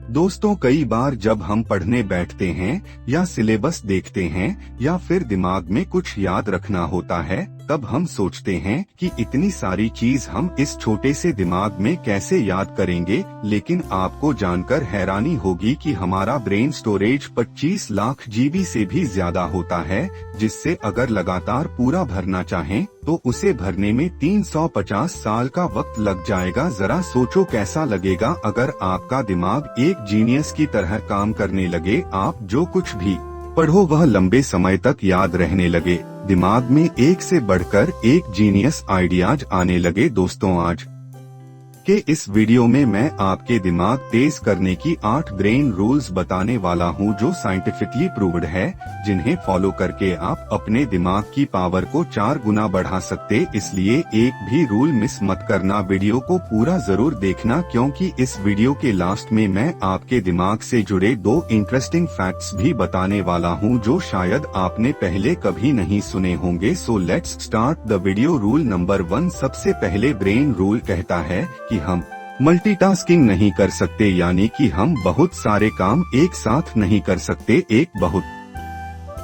दोस्तों, कई बार जब हम पढ़ने बैठते हैं या सिलेबस देखते हैं या फिर दिमाग में कुछ याद रखना होता है, तब हम सोचते हैं कि इतनी सारी चीज हम इस छोटे से दिमाग में कैसे याद करेंगे। लेकिन आपको जानकर हैरानी होगी कि हमारा ब्रेन स्टोरेज 25 लाख जीबी से भी ज्यादा होता है, जिससे अगर लगातार पूरा भरना चाहें तो उसे भरने में 350 साल का वक्त लग जाएगा। जरा सोचो कैसा लगेगा अगर आपका दिमाग एक जीनियस की तरह काम करने लगे। आप जो कुछ भी पढ़ो वह लंबे समय तक याद रहने लगे, दिमाग में एक से बढ़कर एक जीनियस आइडियाज आने लगे। दोस्तों, आज के इस वीडियो में मैं आपके दिमाग तेज करने की 8 ब्रेन रूल्स बताने वाला हूं, जो साइंटिफिकली प्रूव्ड है, जिन्हें फॉलो करके आप अपने दिमाग की पावर को 4 गुना बढ़ा सकते। इसलिए एक भी रूल मिस मत करना, वीडियो को पूरा जरूर देखना, क्योंकि इस वीडियो के लास्ट में मैं आपके दिमाग से जुड़े 2 इंटरेस्टिंग फैक्ट्स भी बताने वाला हूं, जो शायद आपने पहले कभी नहीं सुने होंगे। So let's start the video. Rule number 1, सबसे पहले ब्रेन रूल कहता है कि हम मल्टीटास्किंग नहीं कर सकते, यानी कि हम बहुत सारे काम एक साथ नहीं कर सकते। एक बहुत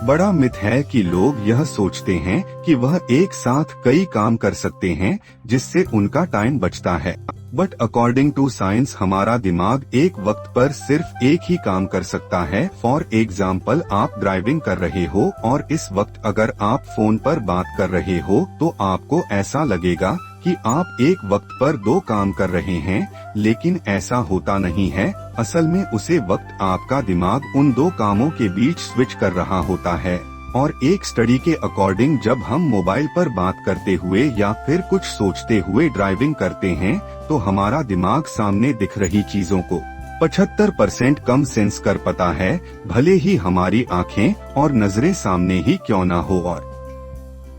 बड़ा मिथ है कि लोग यह सोचते हैं कि वह एक साथ कई काम कर सकते हैं, जिससे उनका टाइम बचता है। बट अकॉर्डिंग टू साइंस हमारा दिमाग एक वक्त पर सिर्फ एक ही काम कर सकता है। फॉर एग्जाम्पल, आप ड्राइविंग कर रहे हो और इस वक्त अगर आप फोन पर बात कर रहे हो तो आपको ऐसा लगेगा कि आप एक वक्त पर 2 काम कर रहे हैं, लेकिन ऐसा होता नहीं है। असल में उसे वक्त आपका दिमाग उन 2 कामों के बीच स्विच कर रहा होता है। और एक स्टडी के अकॉर्डिंग जब हम मोबाइल पर बात करते हुए या फिर कुछ सोचते हुए ड्राइविंग करते हैं तो हमारा दिमाग सामने दिख रही चीजों को 75% कम सेंस कर पाता है, भले ही हमारी आँखें और नजरें सामने ही क्यों ना हो। और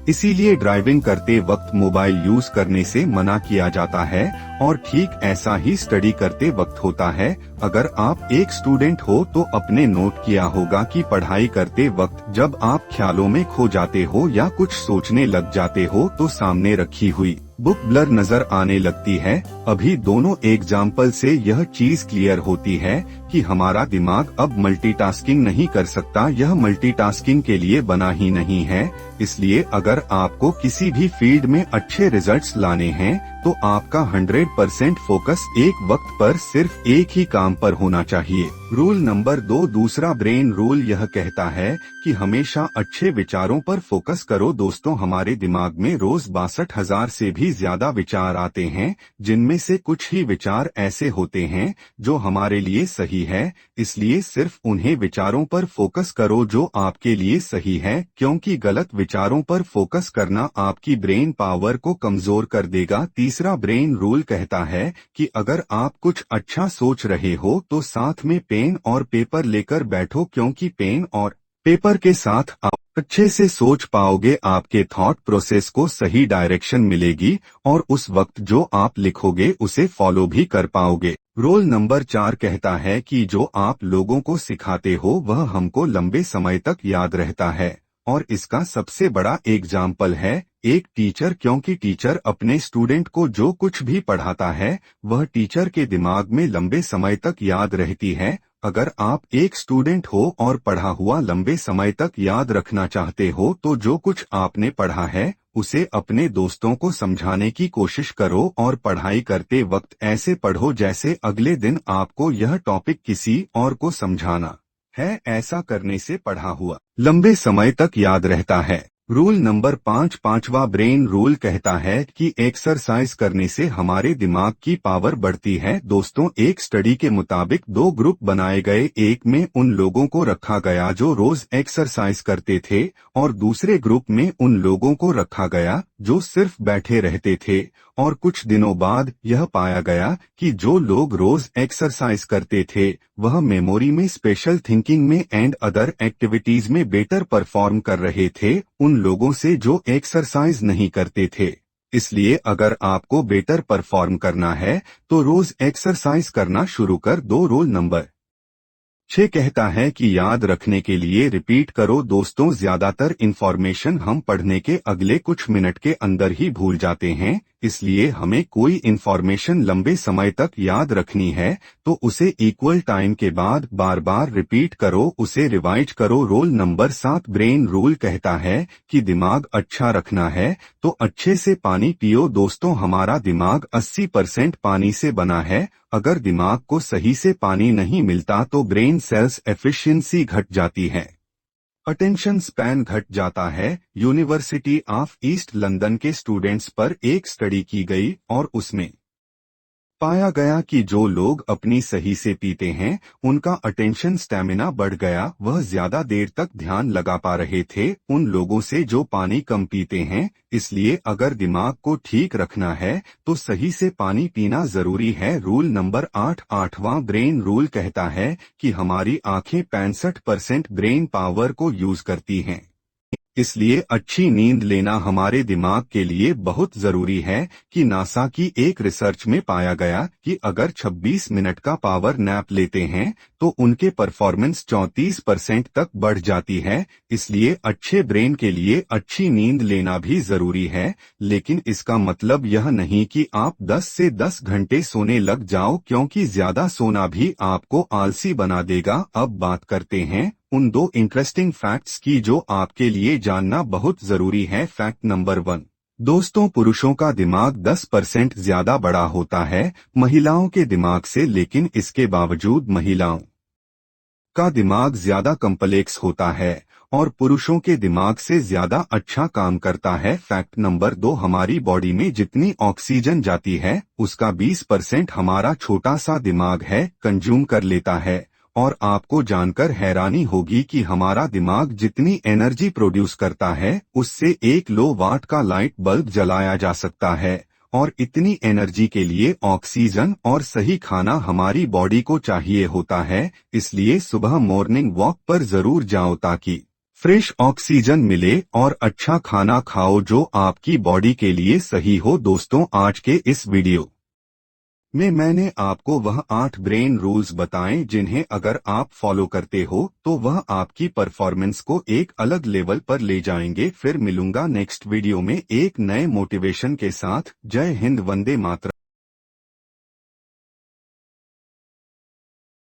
इसीलिए ड्राइविंग करते वक्त मोबाइल यूज करने से मना किया जाता है। और ठीक ऐसा ही स्टडी करते वक्त होता है। अगर आप एक स्टूडेंट हो तो आपने नोट किया होगा कि पढ़ाई करते वक्त जब आप ख्यालों में खो जाते हो या कुछ सोचने लग जाते हो तो सामने रखी हुई बुक ब्लर नजर आने लगती है। अभी दोनों एग्जाम्पल से यह चीज क्लियर होती है कि हमारा दिमाग अब मल्टीटास्किंग नहीं कर सकता, यह मल्टीटास्किंग के लिए बना ही नहीं है। इसलिए अगर आपको किसी भी फील्ड में अच्छे रिजल्ट्स लाने हैं तो आपका 100% फोकस एक वक्त पर सिर्फ एक ही काम पर होना चाहिए। रूल नंबर 2, दूसरा ब्रेन रूल यह कहता है कि हमेशा अच्छे विचारों पर फोकस करो। दोस्तों, हमारे दिमाग में रोज 62,000 से भी ज्यादा विचार आते हैं, जिनमें से कुछ ही विचार ऐसे होते हैं जो हमारे लिए सही है। इसलिए सिर्फ उन्हें विचारों पर फोकस करो जो आपके लिए सही है, क्योंकि गलत विचारों पर फोकस करना आपकी ब्रेन पावर को कमजोर कर देगा। तीसरा ब्रेन रूल कहता है कि अगर आप कुछ अच्छा सोच रहे हो तो साथ में पेन और पेपर लेकर बैठो, क्योंकि पेन और पेपर के साथ आप अच्छे से सोच पाओगे, आपके थॉट प्रोसेस को सही डायरेक्शन मिलेगी और उस वक्त जो आप लिखोगे उसे फॉलो भी कर पाओगे। रोल नंबर 4 कहता है कि जो आप लोगों को सिखाते हो वह हमको लंबे समय तक याद रहता है। और इसका सबसे बड़ा एग्जाम्पल है एक टीचर, क्योंकि टीचर अपने स्टूडेंट को जो कुछ भी पढ़ाता है वह टीचर के दिमाग में लंबे समय तक याद रहती है। अगर आप एक स्टूडेंट हो और पढ़ा हुआ लंबे समय तक याद रखना चाहते हो तो जो कुछ आपने पढ़ा है उसे अपने दोस्तों को समझाने की कोशिश करो और पढ़ाई करते वक्त ऐसे पढ़ो जैसे अगले दिन आपको यह टॉपिक किसी और को समझाना है। ऐसा करने से पढ़ा हुआ लंबे समय तक याद रहता है। रूल नंबर 5, पांचवा ब्रेन रूल कहता है कि एक्सरसाइज करने से हमारे दिमाग की पावर बढ़ती है। दोस्तों, एक स्टडी के मुताबिक 2 ग्रुप बनाए गए, एक में उन लोगों को रखा गया जो रोज एक्सरसाइज करते थे और दूसरे ग्रुप में उन लोगों को रखा गया जो सिर्फ बैठे रहते थे। और कुछ दिनों बाद यह पाया गया कि जो लोग रोज एक्सरसाइज करते थे वह मेमोरी में, स्पेशल थिंकिंग में एंड अदर एक्टिविटीज में बेटर परफॉर्म कर रहे थे उन लोगों से जो एक्सरसाइज नहीं करते थे। इसलिए अगर आपको बेटर परफॉर्म करना है तो रोज एक्सरसाइज करना शुरू कर दो। रोल नंबर 6 कहता है कि याद रखने के लिए रिपीट करो। दोस्तों, ज्यादातर इंफॉर्मेशन हम पढ़ने के अगले कुछ मिनट के अंदर ही भूल जाते हैं, इसलिए हमें कोई इन्फॉर्मेशन लंबे समय तक याद रखनी है तो उसे इक्वल टाइम के बाद बार बार रिपीट करो, उसे रिवाइज करो। रोल नंबर 7 ब्रेन रूल कहता है कि दिमाग अच्छा रखना है तो अच्छे से पानी पियो। दोस्तों, हमारा दिमाग 80% पानी से बना है। अगर दिमाग को सही से पानी नहीं मिलता तो ब्रेन सेल्स एफिशिएंसी घट जाती है, अटेंशन स्पैन घट जाता है। यूनिवर्सिटी ऑफ ईस्ट लंदन के स्टूडेंट्स पर एक स्टडी की गई और उसमें पाया गया कि जो लोग अपनी सही से पीते हैं उनका अटेंशन स्टैमिना बढ़ गया, वह ज्यादा देर तक ध्यान लगा पा रहे थे उन लोगों से जो पानी कम पीते हैं। इसलिए अगर दिमाग को ठीक रखना है तो सही से पानी पीना जरूरी है। रूल नंबर 8 आठवां ब्रेन रूल कहता है कि हमारी आंखें 65% ब्रेन पावर को यूज करती हैं, इसलिए अच्छी नींद लेना हमारे दिमाग के लिए बहुत जरूरी है। कि नासा की एक रिसर्च में पाया गया कि अगर 26 मिनट का पावर नैप लेते हैं तो उनके परफॉर्मेंस 34% तक बढ़ जाती है। इसलिए अच्छे ब्रेन के लिए अच्छी नींद लेना भी जरूरी है, लेकिन इसका मतलब यह नहीं कि आप 10 से 10 घंटे सोने लग जाओ, क्योंकि ज्यादा सोना भी आपको आलसी बना देगा। अब बात करते हैं उन 2 इंटरेस्टिंग फैक्ट्स की जो आपके लिए जानना बहुत जरूरी है। फैक्ट नंबर 1, दोस्तों, पुरुषों का दिमाग 10% ज्यादा बड़ा होता है महिलाओं के दिमाग से, लेकिन इसके बावजूद महिलाओं का दिमाग ज्यादा कॉम्प्लेक्स होता है और पुरुषों के दिमाग से ज्यादा अच्छा काम करता है। फैक्ट नंबर 2, हमारी बॉडी में जितनी ऑक्सीजन जाती है उसका 20% हमारा छोटा सा दिमाग है कंज्यूम कर लेता है। और आपको जानकर हैरानी होगी कि हमारा दिमाग जितनी एनर्जी प्रोड्यूस करता है उससे 1 लो वाट का लाइट बल्ब जलाया जा सकता है। और इतनी एनर्जी के लिए ऑक्सीजन और सही खाना हमारी बॉडी को चाहिए होता है। इसलिए सुबह मॉर्निंग वॉक पर जरूर जाओ ताकि फ्रेश ऑक्सीजन मिले और अच्छा खाना खाओ जो आपकी बॉडी के लिए सही हो। दोस्तों, आज के इस वीडियो में मैंने आपको वह 8 ब्रेन रूल्स बताएं जिन्हें अगर आप फॉलो करते हो तो वह आपकी परफॉर्मेंस को एक अलग लेवल पर ले जाएंगे। फिर मिलूंगा नेक्स्ट वीडियो में एक नए मोटिवेशन के साथ। जय हिंद, वंदे मातरम।